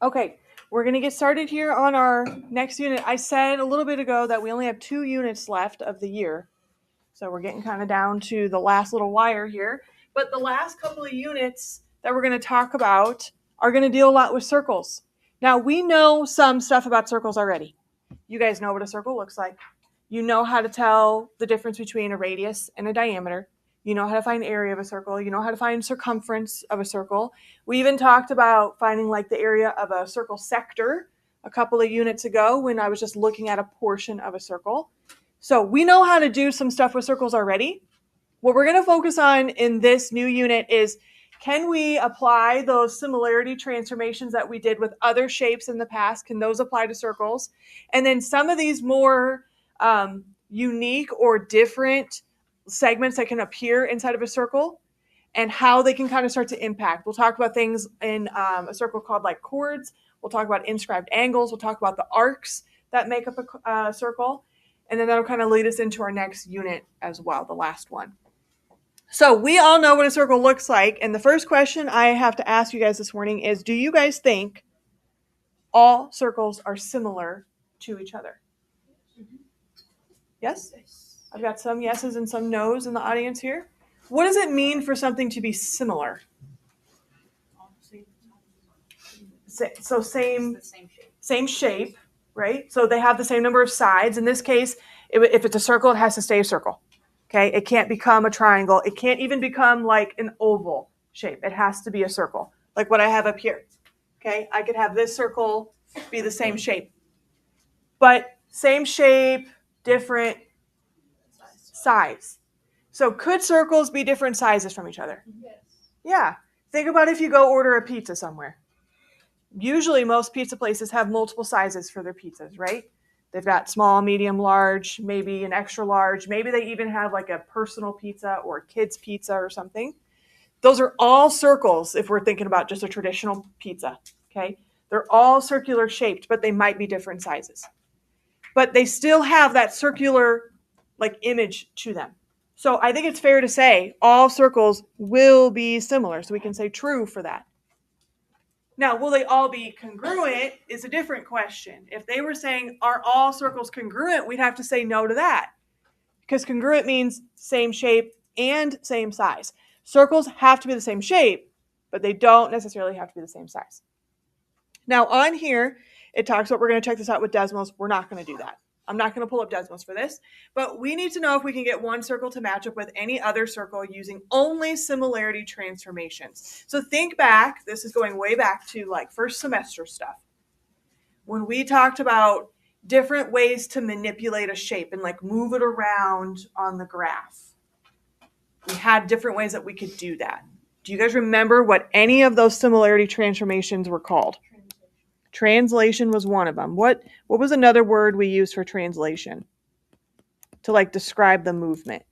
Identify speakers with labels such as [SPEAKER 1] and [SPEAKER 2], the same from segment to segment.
[SPEAKER 1] Okay, we're going to get started here on our next unit. I said a little bit ago that we only have 2 units left of the year. So we're getting kind of down to the last little wire here. But the last couple of units that we're going to talk about are going to deal a lot with circles. Now, we know some stuff about circles already. You guys know what a circle looks like. You know how to tell the difference between a radius and a diameter. You know how to find area of a circle. You know how to find circumference of a circle. We even talked about finding like the area of a circle sector a couple of units ago when I was just looking at a portion of a circle. So we know how to do some stuff with circles already. What we're going to focus on in this new unit is, can we apply those similarity transformations that we did with other shapes in the past? Can those apply to circles? And then some of these more unique or different segments that can appear inside of a circle and how they can kind of start to impact. We'll talk about things in a circle called like chords. We'll talk about inscribed angles. We'll talk about the arcs that make up a circle. And then that'll kind of lead us into our next unit as well, the last one. So we all know what a circle looks like. And the first question I have to ask you guys this morning is, do you guys think all circles are similar to each other? Yes? I've got some yeses and some nos in the audience here. What does it mean for something to be similar? So same shape, right? So they have the same number of sides. In this case, if it's a circle, it has to stay a circle. Okay, it can't become a triangle. It can't even become like an oval shape. It has to be a circle, like what I have up here. Okay, I could have this circle be the same shape. But same shape, different size. So could circles be different sizes from each other? Yes. Yeah. Think about if you go order a pizza somewhere. Usually most pizza places have multiple sizes for their pizzas, right? They've got small, medium, large, maybe an extra large. Maybe they even have like a personal pizza or a kid's pizza or something. Those are all circles if we're thinking about just a traditional pizza, okay? They're all circular shaped, but they might be different sizes. But they still have that circular like image to them. So I think it's fair to say all circles will be similar. So we can say true for that. Now, will they all be congruent is a different question. If they were saying, are all circles congruent, we'd have to say no to that. Because congruent means same shape and same size. Circles have to be the same shape, but they don't necessarily have to be the same size. Now, on here, it talks about, we're going to check this out with Desmos. We're not going to do that. I'm not going to pull up Desmos for this, but we need to know if we can get one circle to match up with any other circle using only similarity transformations. So think back, this is going way back to like first semester stuff. When we talked about different ways to manipulate a shape and like move it around on the graph, we had different ways that we could do that. Do you guys remember what any of those similarity transformations were called? Translation was one of them. What was another word we used for translation to like describe the movement?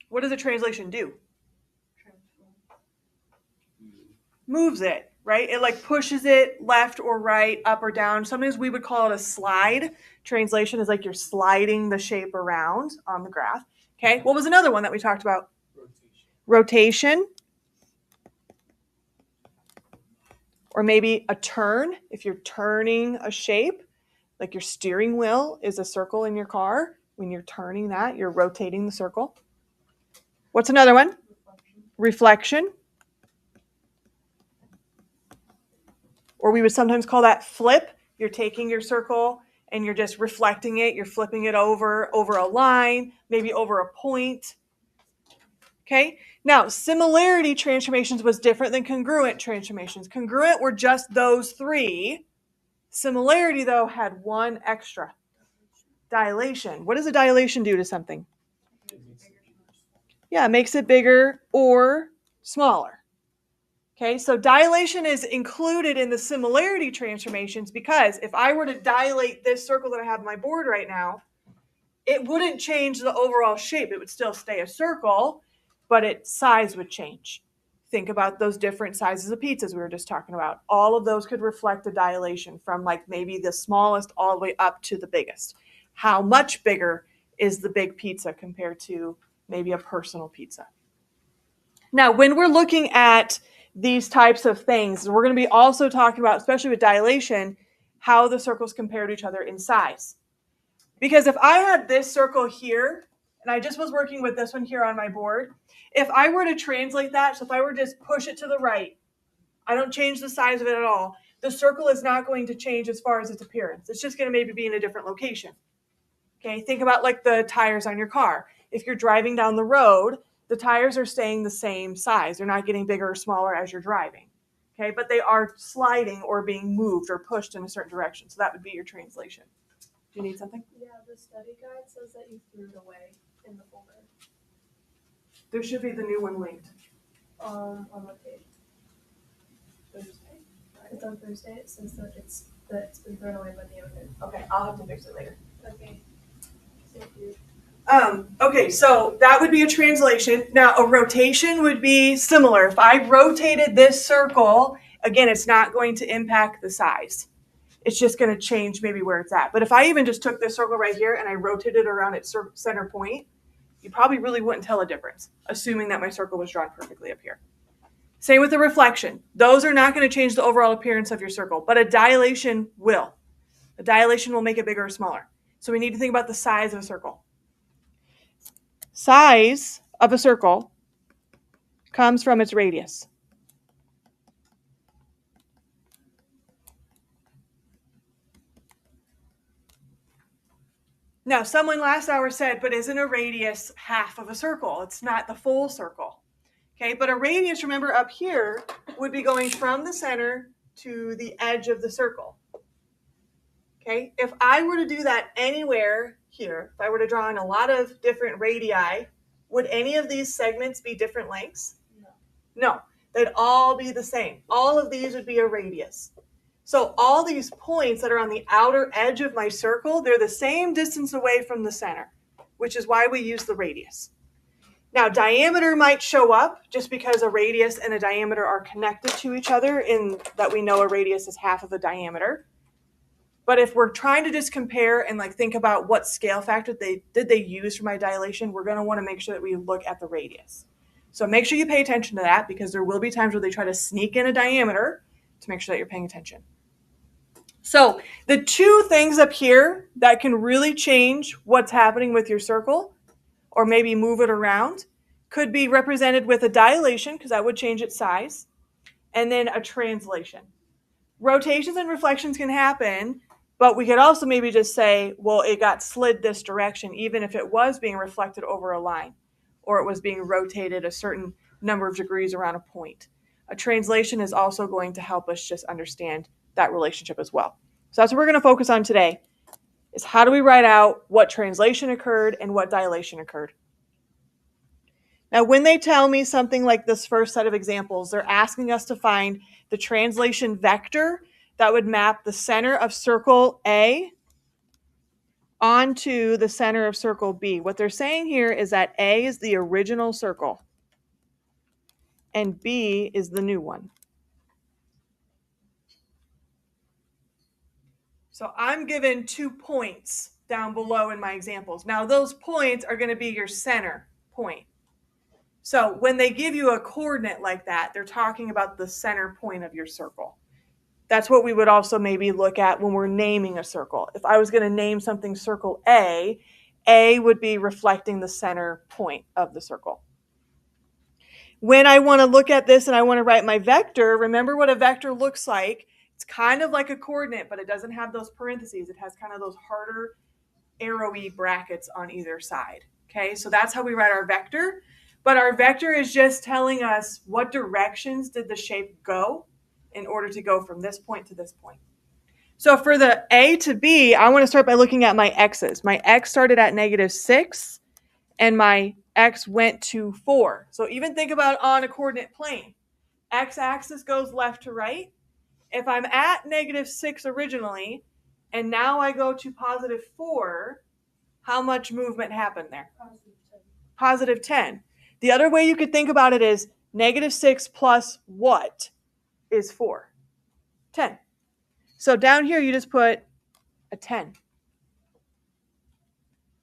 [SPEAKER 1] What does a translation do? Moves it, right? It like pushes it left or right, up or down. Sometimes we would call it a slide. Translation is like you're sliding the shape around on the graph. Okay, what was another one that we talked about? Rotation. Or maybe a turn, if you're turning a shape, like your steering wheel is a circle in your car. When you're turning that, you're rotating the circle. What's another one? Reflection. Or we would sometimes call that flip. You're taking your circle and you're just reflecting it. You're flipping it over a line, maybe over a point. Okay, now similarity transformations was different than congruent transformations. Congruent were just those three. Similarity, though, had one extra. Dilation. What does a dilation do to something? Yeah, it makes it bigger or smaller. Okay, so dilation is included in the similarity transformations because if I were to dilate this circle that I have on my board right now, it wouldn't change the overall shape. It would still stay a circle. but its size would change. Think about those different sizes of pizzas we were just talking about. All of those could reflect a dilation from like maybe the smallest all the way up to the biggest. How much bigger is the big pizza compared to maybe a personal pizza? Now, when we're looking at these types of things, we're going to be also talking about, especially with dilation, how the circles compare to each other in size. Because if I had this circle here, and I just was working with this one here on my board, if I were to translate that, so if I were to just push it to the right, I don't change the size of it at all, the circle is not going to change as far as its appearance. It's just going to maybe be in a different location. Okay, think about like the tires on your car. If you're driving down the road, the tires are staying the same size. They're not getting bigger or smaller as you're driving. Okay, but they are sliding or being moved or pushed in a certain direction. So that would be your translation. Do you need something?
[SPEAKER 2] Yeah, the study guide says that you threw it away in the folder.
[SPEAKER 1] There should be the new one linked.
[SPEAKER 2] On what page? Thursday. It's on Thursday. It says that it's been thrown away by the owner.
[SPEAKER 1] Okay, I'll have to fix it later.
[SPEAKER 2] Okay. Thank you.
[SPEAKER 1] Okay, so that would be a translation. Now, a rotation would be similar. If I rotated this circle, again, it's not going to impact the size. It's just going to change maybe where it's at. But if I even just took this circle right here and I rotated around its center point, you probably really wouldn't tell a difference, assuming that my circle was drawn perfectly up here. Same with the reflection. Those are not going to change the overall appearance of your circle, but a dilation will. A dilation will make it bigger or smaller. So we need to think about the size of a circle. Size of a circle comes from its radius. Now, someone last hour said, but isn't a radius half of a circle? It's not the full circle. Okay, but a radius, remember up here, would be going from the center to the edge of the circle. Okay, if I were to do that anywhere here, if I were to draw in a lot of different radii, would any of these segments be different lengths? No, they'd all be the same. All of these would be a radius. So all these points that are on the outer edge of my circle, they're the same distance away from the center, which is why we use the radius. Now, diameter might show up just because a radius and a diameter are connected to each other in that we know a radius is half of a diameter. But if we're trying to just compare and like think about what scale factor did they use for my dilation, we're going to want to make sure that we look at the radius. So make sure you pay attention to that because there will be times where they try to sneak in a diameter to make sure that you're paying attention. So the two things up here that can really change what's happening with your circle or maybe move it around could be represented with a dilation because that would change its size, and then a translation. Rotations and reflections can happen, but we could also maybe just say, well, it got slid this direction even if it was being reflected over a line or it was being rotated a certain number of degrees around a point. A translation is also going to help us just understand that relationship as well. So that's what we're going to focus on today, is how do we write out what translation occurred and what dilation occurred. Now, when they tell me something like this first set of examples, they're asking us to find the translation vector that would map the center of circle A onto the center of circle B. What they're saying here is that A is the original circle and B is the new one. So I'm given 2 points down below in my examples. Now those points are going to be your center point. So when they give you a coordinate like that, they're talking about the center point of your circle. That's what we would also maybe look at when we're naming a circle. If I was going to name something circle A would be reflecting the center point of the circle. When I want to look at this and I want to write my vector, remember what a vector looks like. It's kind of like a coordinate, but it doesn't have those parentheses. It has kind of those harder arrowy brackets on either side. Okay, so that's how we write our vector. But our vector is just telling us what directions did the shape go in order to go from this point to this point. So for the A to B, I want to start by looking at my x's. My x started at -6 and my x went to 4. So even think about on a coordinate plane. X-axis goes left to right. If I'm at -6 originally and now I go to +4, how much movement happened there?
[SPEAKER 2] Positive 10.
[SPEAKER 1] Positive 10. The other way you could think about it is -6 plus what is 4? 10. So down here you just put a 10.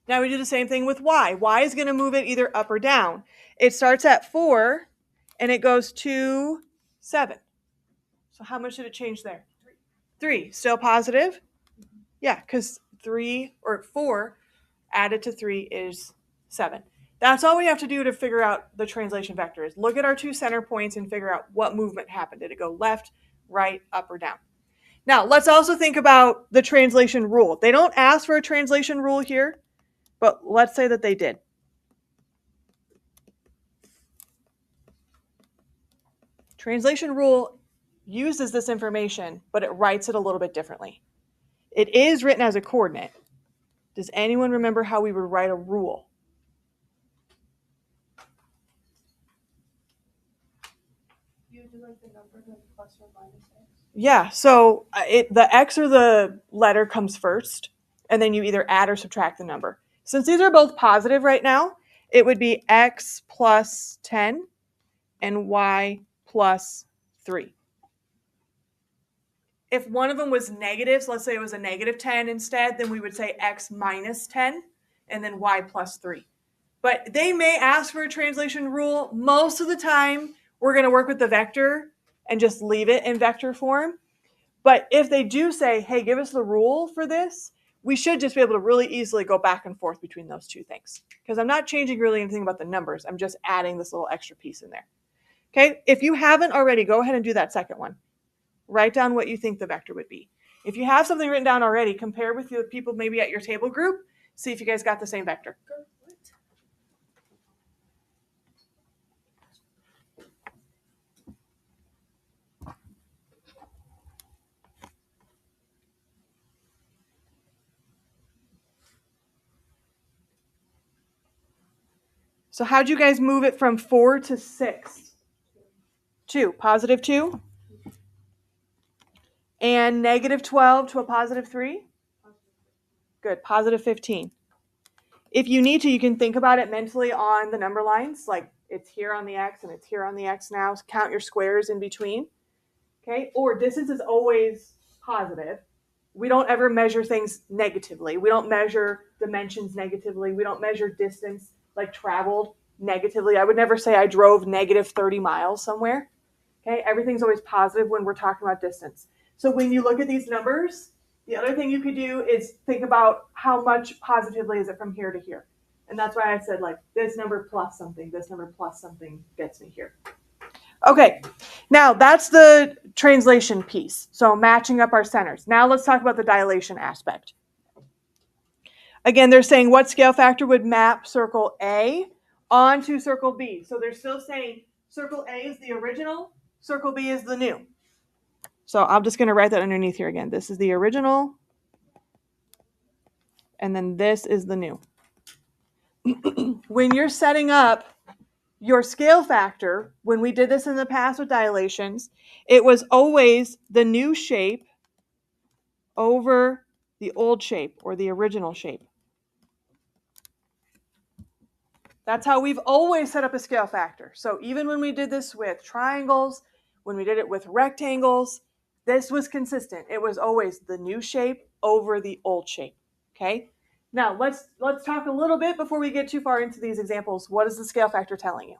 [SPEAKER 1] Now we do the same thing with y. Y is going to move it either up or down. It starts at 4 and it goes to 7. So how much did it change there? 3. Still positive? Yeah, because 3 or 4 added to 3 is 7. That's all we have to do to figure out the translation vector is look at our two center points and figure out what movement happened. Did it go left, right, up, or down? Now, let's also think about the translation rule. They don't ask for a translation rule here, but let's say that they did. Translation rule uses this information, but it writes it a little bit differently. It is written as a coordinate. Does anyone remember how we would write a rule?
[SPEAKER 2] You do like the number like plus or minus x.
[SPEAKER 1] Yeah, so the x or the letter comes first, and then you either add or subtract the number. Since these are both positive right now, it would be x plus 10 and y plus 3. If one of them was negative, so let's say it was a -10 instead, then we would say x minus 10 and then y plus 3. But they may ask for a translation rule. Most of the time, we're going to work with the vector and just leave it in vector form. But if they do say, hey, give us the rule for this, we should just be able to really easily go back and forth between those two things. Because I'm not changing really anything about the numbers. I'm just adding this little extra piece in there. Okay, if you haven't already, go ahead and do that second one. Write down what you think the vector would be. If you have something written down already, compare with the people maybe at your table group. See if you guys got the same vector. So how'd you guys move it from 4 to 6? 2. Positive 2? And -12 to a positive 3? Good. Positive 15. If you need to, you can think about it mentally on the number lines, like it's here on the x and it's here on the x now. So count your squares in between. Okay? Or distance is always positive. We don't ever measure things negatively. We don't measure dimensions negatively. We don't measure distance like traveled negatively. I would never say I drove -30 miles somewhere. Okay? Everything's always positive when we're talking about distance. So when you look at these numbers, the other thing you could do is think about how much positively is it from here to here. And that's why I said like this number plus something, this number plus something gets me here. Okay, now that's the translation piece. So matching up our centers. Now let's talk about the dilation aspect. Again, they're saying what scale factor would map circle A onto circle B. So they're still saying circle A is the original, circle B is the new. So I'm just going to write that underneath here again. This is the original, and then this is the new. When you're setting up your scale factor, when we did this in the past with dilations, it was always the new shape over the old shape or the original shape. That's how we've always set up a scale factor. So even when we did this with triangles, when we did it with rectangles, this was consistent. It was always the new shape over the old shape. Okay? Now let's talk a little bit before we get too far into these examples. What is the scale factor telling you?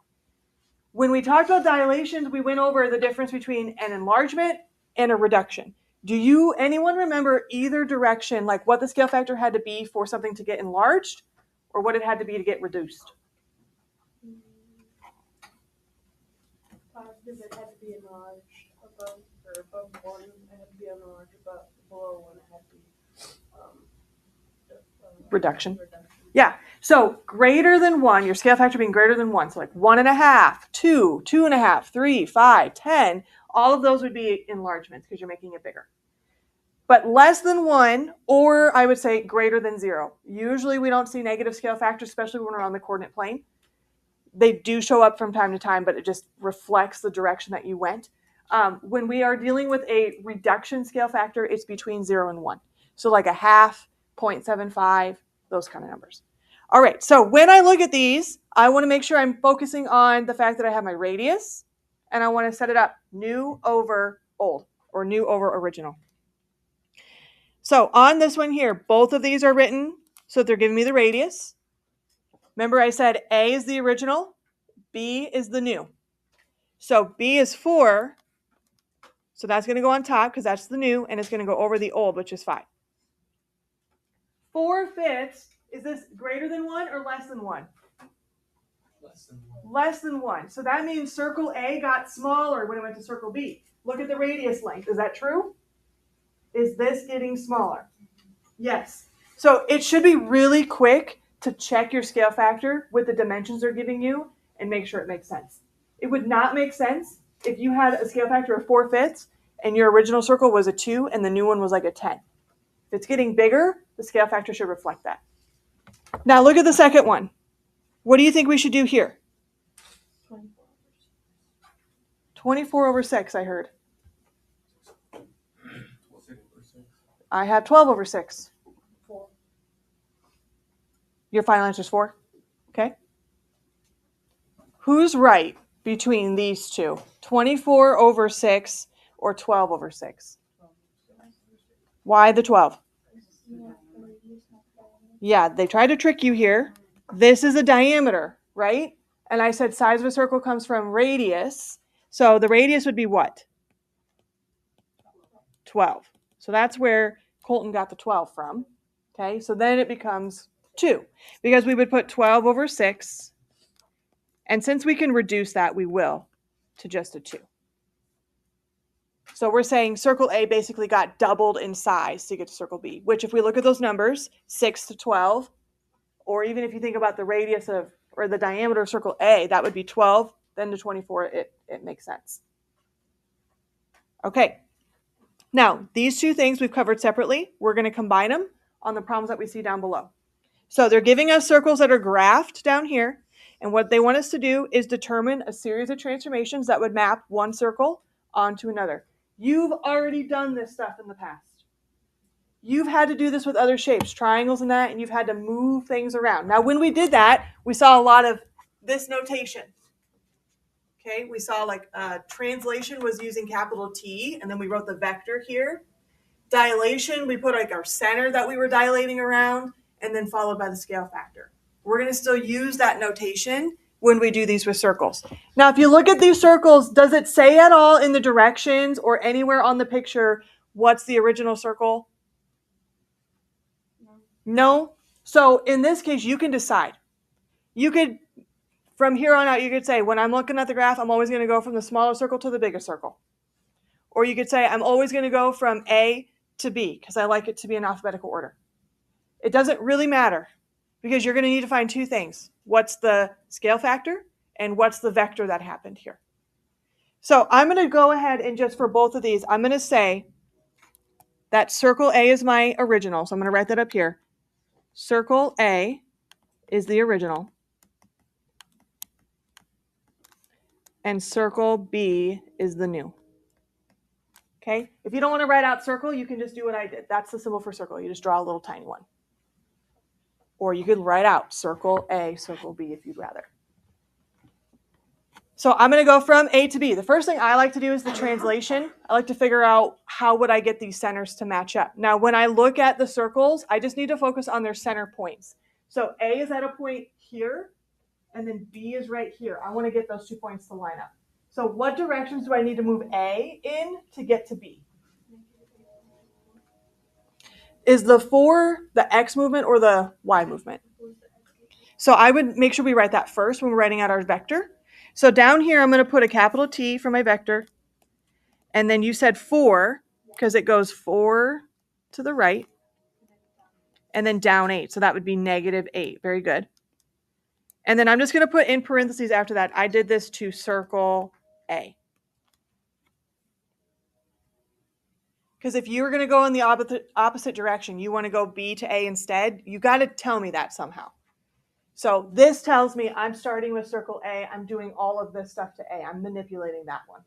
[SPEAKER 1] When we talked about dilations, we went over the difference between an enlargement and a reduction. Do anyone remember either direction, like what the scale factor had to be for something to get enlarged or what it had to be to get reduced?
[SPEAKER 2] Positive, it had to be enlarged above 1, it had to be enlarged below 1, it had to be
[SPEAKER 1] reduction. Yeah. So greater than 1, your scale factor being greater than 1. So like 1.5, 2, 2.5, 3, 5, 10. All of those would be enlargements because you're making it bigger. But less than 1, or I would say greater than 0. Usually we don't see negative scale factors, especially when we're on the coordinate plane. They do show up from time to time, but it just reflects the direction that you went. When we are dealing with a reduction scale factor, it's between 0 and 1. So like a half, 0.75, those kind of numbers. All right, so when I look at these, I want to make sure I'm focusing on the fact that I have my radius, and I want to set it up new over old, or new over original. So on this one here, both of these are written so that they're giving me the radius. Remember I said A is the original, B is the new. So B is 4, so that's going to go on top because that's the new, and it's going to go over the old, which is 5. 4/5, is this greater than 1 or less than 1?
[SPEAKER 3] Less than 1.
[SPEAKER 1] Less than 1. So that means circle A got smaller when it went to circle B. Look at the radius length. Is that true? Is this getting smaller? Yes. So it should be really quick to check your scale factor with the dimensions they're giving you and make sure it makes sense. It would not make sense if you had a scale factor of 4/5 and your original circle was a 2 and the new one was like a 10. If it's getting bigger, the scale factor should reflect that. Now look at the second one. What do you think we should do here? 24/6, I heard. I have 12/6.
[SPEAKER 2] 4.
[SPEAKER 1] Your final answer is 4? Okay. Who's right between these two? 24/6 or 12/6? Why the 12? Yeah, they tried to trick you here. This is a diameter, right? And I said size of a circle comes from radius. So the radius would be what? 12. So that's where Colton got the 12 from. Okay, so then it becomes 2 because we would put 12/6. And since we can reduce that, we will to just a 2. So we're saying circle A basically got doubled in size to get to circle B, which if we look at those numbers, 6 to 12, or even if you think about the radius of, or the diameter of circle A, that would be 12, then to 24, it makes sense. Okay. Now, these two things we've covered separately. We're going to combine them on the problems that we see down below. So they're giving us circles that are graphed down here. And what they want us to do is determine a series of transformations that would map one circle onto another. You've already done this stuff in the past. You've had to do this with other shapes, triangles and that, and you've had to move things around. Now, when we did that, we saw a lot of this notation. Okay, we saw like translation was using capital T, and then we wrote the vector here. Dilation, we put like our center that we were dilating around, and then followed by the scale factor. We're going to still use that notation when we do these with circles. Now, if you look at these circles, does it say at all in the directions or anywhere on the picture what's the original circle? No. So in this case, you can decide. You could, from here on out, you could say, when I'm looking at the graph, I'm always going to go from the smaller circle to the bigger circle. Or you could say, I'm always going to go from A to B because I like it to be in alphabetical order. It doesn't really matter because you're going to need to find two things. What's the scale factor and what's the vector that happened here? So I'm going to go ahead and just for both of these, I'm going to say that circle A is my original. So I'm going to write that up here. Circle A is the original. And circle B is the new. Okay? If you don't want to write out circle, you can just do what I did. That's the symbol for circle. You just draw a little tiny one. Or you could write out circle A, circle B if you'd rather. So I'm going to go from A to B. The first thing I like to do is the translation. I like to figure out how would I get these centers to match up. Now, when I look at the circles, I just need to focus on their center points. So A is at a point here, and then B is right here. I want to get those 2 points to line up. So what directions do I need to move A in to get to B? Is the 4 the X movement or the Y movement? So I would make sure we write that first when we're writing out our vector. So down here, I'm going to put a capital T for my vector. And then you said 4 because it goes 4 to the right. And then down 8. So that would be -8. Very good. And then I'm just going to put in parentheses after that. I did this to circle A. Because if you're going to go in the opposite direction, you want to go B to A instead, you got to tell me that somehow. So this tells me I'm starting with circle A. I'm doing all of this stuff to A. I'm manipulating that one.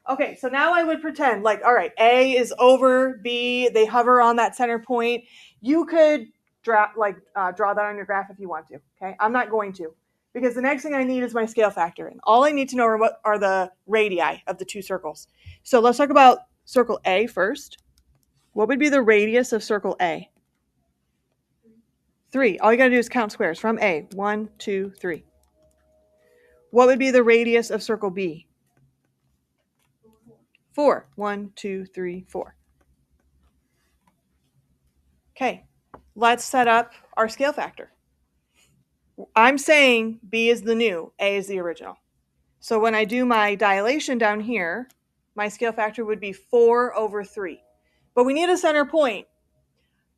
[SPEAKER 1] Okay, so now I would pretend like, all right, A is over B. They hover on that center point. You could draw that on your graph if you want to. Okay, I'm not going to, because the next thing I need is my scale factor, and all I need to know are what are the radii of the two circles. So let's talk about circle A first. What would be the radius of circle A? 3. All you got to do is count squares from A. 1, 2, 3. What would be the radius of circle B? 4. 1, 2, 3, 4. Okay, let's set up our scale factor. I'm saying B is the new, A is the original. So when I do my dilation down here, my scale factor would be 4 over 3. But we need a center point.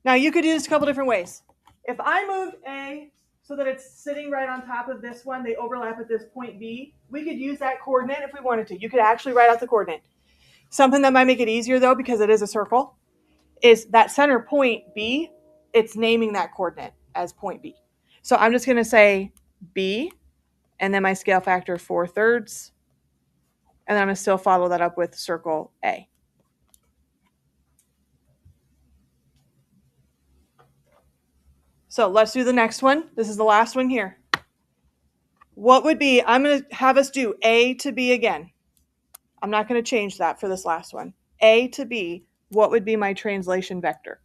[SPEAKER 1] Now you could do this a couple different ways. If I moved A so that it's sitting right on top of this one, they overlap at this point B, we could use that coordinate if we wanted to. You could actually write out the coordinate. Something that might make it easier though, because it is a circle, is that center point B, it's naming that coordinate as point B. So I'm just going to say B, and then my scale factor 4/3, and then I'm going to still follow that up with circle A. So let's do the next one. This is the last one here. What would be, I'm going to have us do A to B again. I'm not going to change that for this last one. A to B, what would be my translation vector?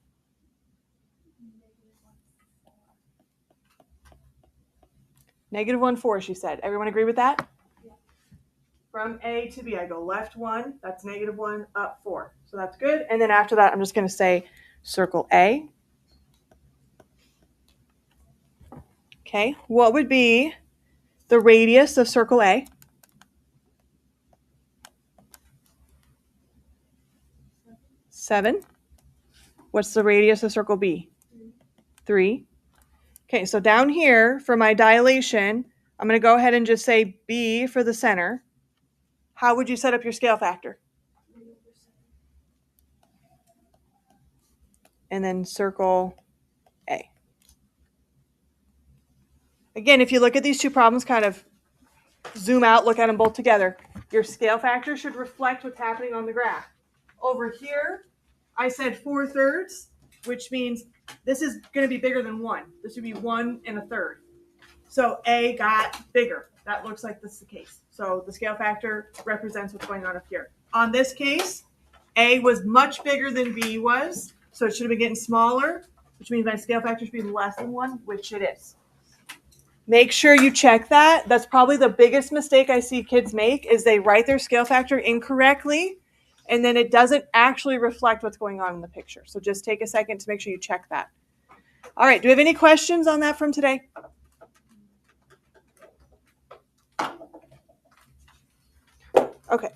[SPEAKER 1] -1, 4, she said. Everyone agree with that?
[SPEAKER 2] Yeah.
[SPEAKER 1] From A to B, I go left 1, that's -1, up 4. So that's good. And then after that, I'm just going to say circle A. Okay, what would be the radius of circle A? 7. What's the radius of circle B? 3. Okay, so down here for my dilation, I'm going to go ahead and just say B for the center. How would you set up your scale factor? And then circle A. Again, if you look at these two problems, kind of zoom out, look at them both together, your scale factor should reflect what's happening on the graph. Over here, I said 4/3, which means this is going to be bigger than 1. This would be 1 1/3. So A got bigger. That looks like this is the case. So the scale factor represents what's going on up here. On this case, A was much bigger than B was, so it should have been getting smaller, which means my scale factor should be less than 1, which it is. Make sure you check that. That's probably the biggest mistake I see kids make, is they write their scale factor incorrectly, and then it doesn't actually reflect what's going on in the picture. So just take a second to make sure you check that. All right, do we have any questions on that from today? Okay.